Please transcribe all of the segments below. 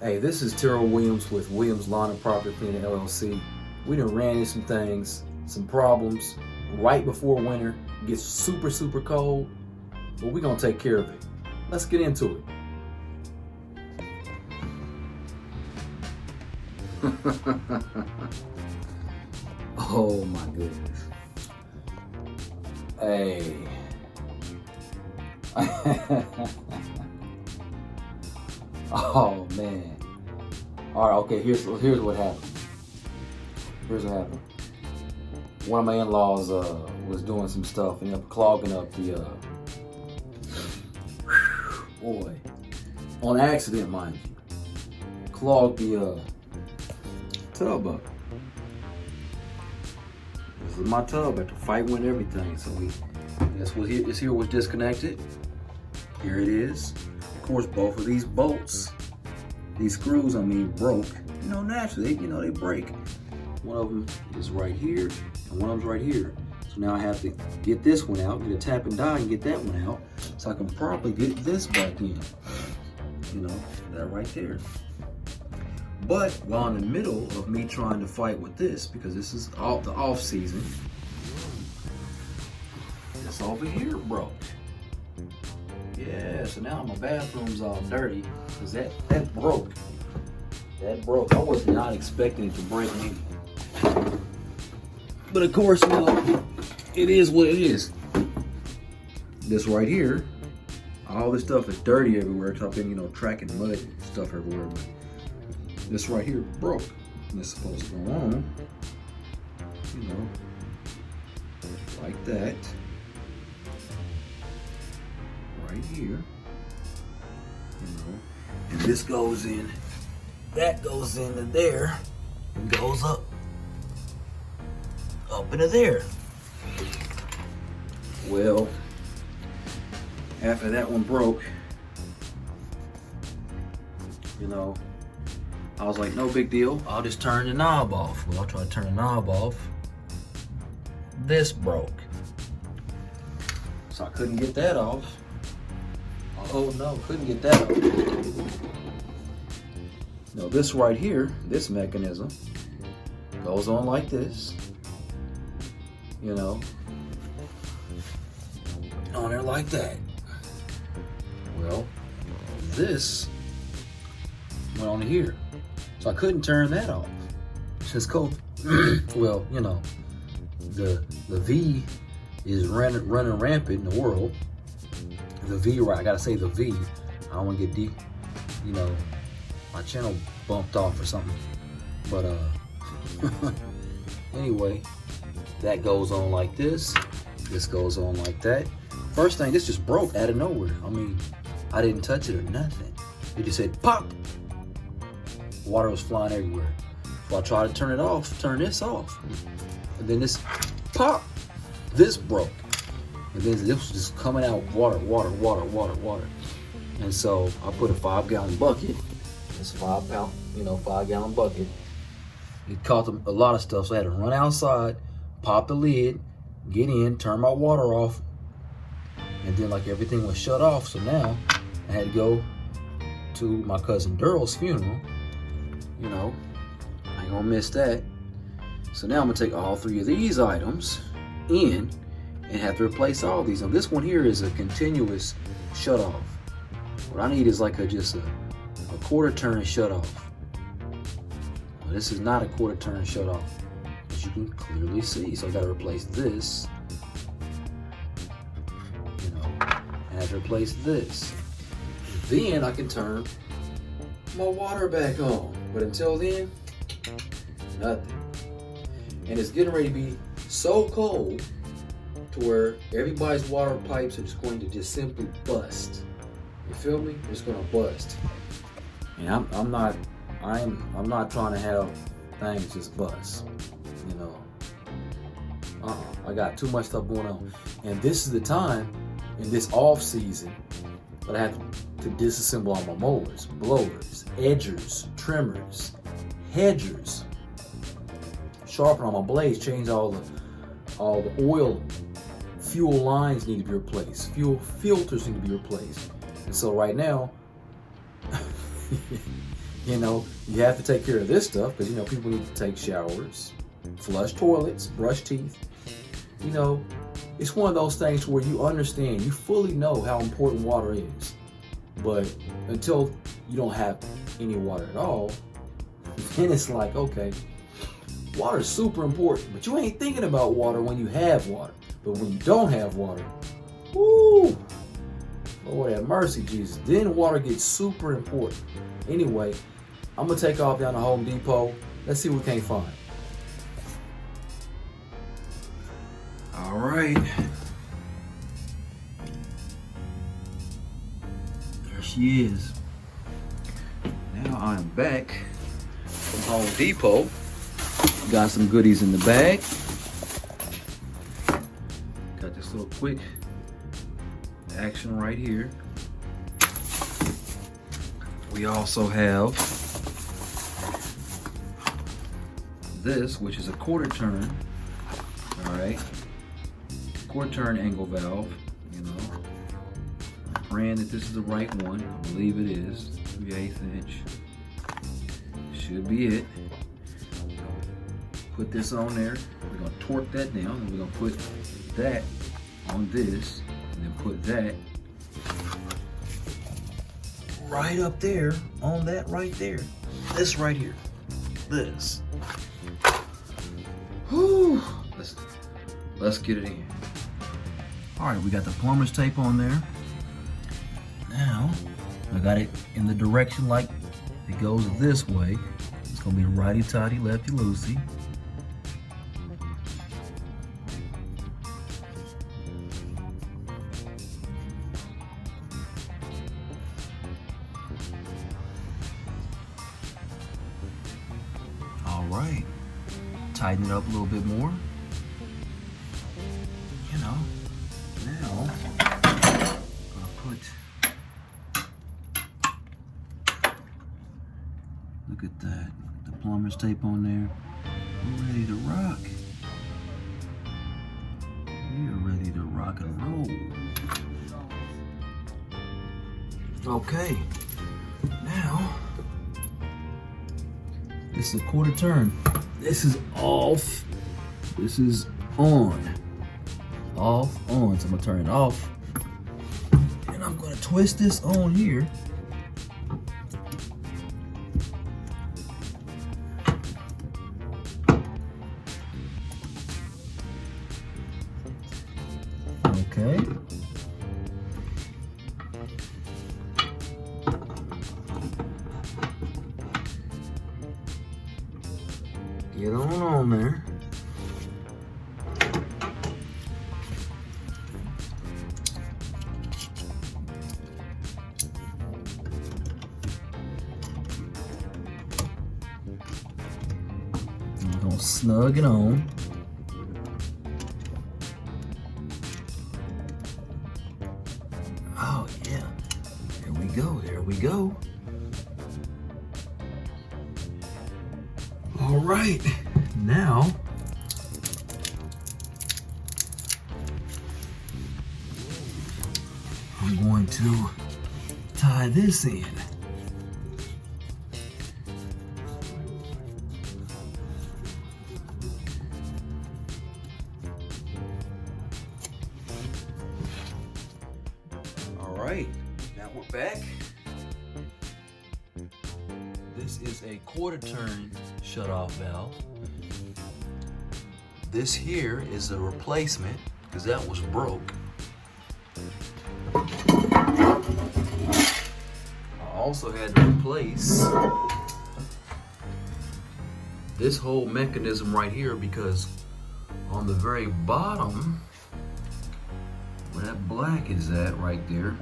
Hey, this is Terrell Williams with Williams Lawn and Property Cleaning LLC. We done ran into some things, some problems right before winter. It gets super, super cold, but we're gonna take care of it. Let's get into it. Oh my goodness. Hey. Oh man. All right, okay, here's what happened. Here's what happened. One of my in-laws was doing some stuff and ended up clogging up the boy. On accident, mind you. Clogged the tub up. This is my tub after fight went everything. So this here was disconnected. Here it is. Of course, both of these bolts, these screws, broke. Naturally, they break. One of them is right here, and one of them's right here. So now I have to get this one out, get a tap and die, and get that one out, so I can properly get this back in. That right there. But while in the middle of me trying to fight with this, because this is the off season, this over here broke. Yeah, so now my bathroom's all dirty because that broke. That broke. I was not expecting it to break me. But of course, it is what it is. This right here, all this stuff is dirty everywhere because I've been, tracking mud and stuff everywhere. But this right here broke. And it's supposed to go on, like that. Right here, and this goes in, that goes into there, and goes up into there. Well, after that one broke, I was like, no big deal, I'll just turn the knob off. Well, I tried to turn the knob off. This broke. So I couldn't get that off. Oh no, couldn't get that off. Now this right here, this mechanism, goes on like this. On there like that. Well, this went on here. So I couldn't turn that off. It's just cold. Well, the V is running rampant in the world. The V, right? I gotta say the V. I don't want to get deep, my channel bumped off or something. But anyway, that goes on like this. This goes on like that. First thing, this just broke out of nowhere. I didn't touch it or nothing. It just said pop. Water was flying everywhere. So I tried to turn this off, and then this pop. This broke. And then this was just coming out water. And so I put a 5-gallon bucket. It's 5-gallon bucket. It caught a lot of stuff, so I had to run outside, pop the lid, get in, turn my water off, and then everything was shut off. So now I had to go to my cousin Daryl's funeral. I ain't gonna miss that. So now I'm gonna take all 3 of these items in and have to replace all these. Now this one here is a continuous shut off. What I need is just a quarter turn shut off. Well, this is not a quarter turn shut off, as you can clearly see. So I gotta replace this, and I have to replace this. Then I can turn my water back on. But until then, nothing. And it's getting ready to be so cold to where everybody's water pipes are just going to just simply bust. You feel me? It's gonna bust. And I'm not trying to have things just bust. I got too much stuff going on. And this is the time in this off season that I have to disassemble all my mowers, blowers, edgers, trimmers, hedgers, sharpen all my blades, change all the oil, fuel lines need to be replaced, fuel filters need to be replaced. And so right now, You know, you have to take care of this stuff because, you know, people need to take showers, flush toilets, brush teeth. You know, it's one of those things where you understand, you fully know how important water is. But until you don't have any water at all, then it's like, okay, water is super important, but you ain't thinking about water when you have water. But when you don't have water, whoo, Lord have mercy, Jesus. Then water gets super important. Anyway, I'm gonna take off down to Home Depot. Let's see what we can't find. All right. There she is. Now I'm back from Home Depot. Got some goodies in the bag. Got this little quick action right here. We also have this, which is a quarter turn. All right, quarter turn angle valve. You know, I'm praying that this is the right one. I believe it is. 3/8 inch. Should be it. Put this on there. We're gonna torque that down, and we're gonna put that on this, and then put that right up there on that right there. This right here. This. Whew. Let's get it in. All right, we got the plumber's tape on there. Now, I got it in the direction like it goes this way. It's gonna be righty-tighty, lefty-loosey. All right, tighten it up a little bit more. You know, now I'll put, look at that, the plumber's tape on there. We're ready to rock. We are ready to rock and roll. Okay, now, this is a quarter turn. This is off. This is on. Off, on. So I'm gonna turn it off. And I'm gonna twist this on here. Okay. Get on there. We're gonna snug it on. Oh yeah, there we go, there we go. All right, now I'm going to tie this in. All right, now we're back. This is a quarter turn shutoff valve. This here is a replacement because that was broke. I also had to replace this whole mechanism right here because on the very bottom, where that black is at right there,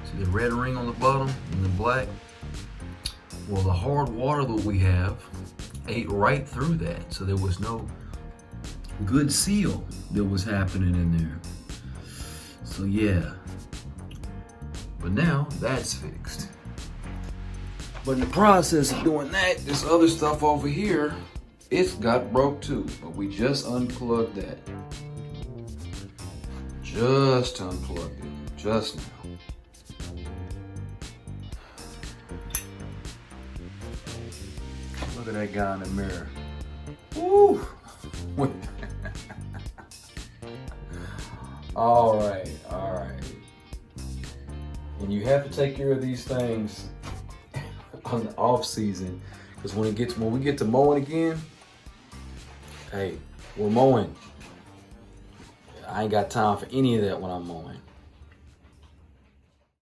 see the red ring on the bottom and the black? Well, the hard water that we have ate right through that, so there was no good seal that was happening in there. So yeah, but now that's fixed. But in the process of doing that, this other stuff over here, it's got broke too, but we just unplugged that. Just unplugged it, just now. Look at that guy in the mirror. Woo! All right. And you have to take care of these things on the off season, because when we get to mowing again, hey, we're mowing. I ain't got time for any of that when I'm mowing.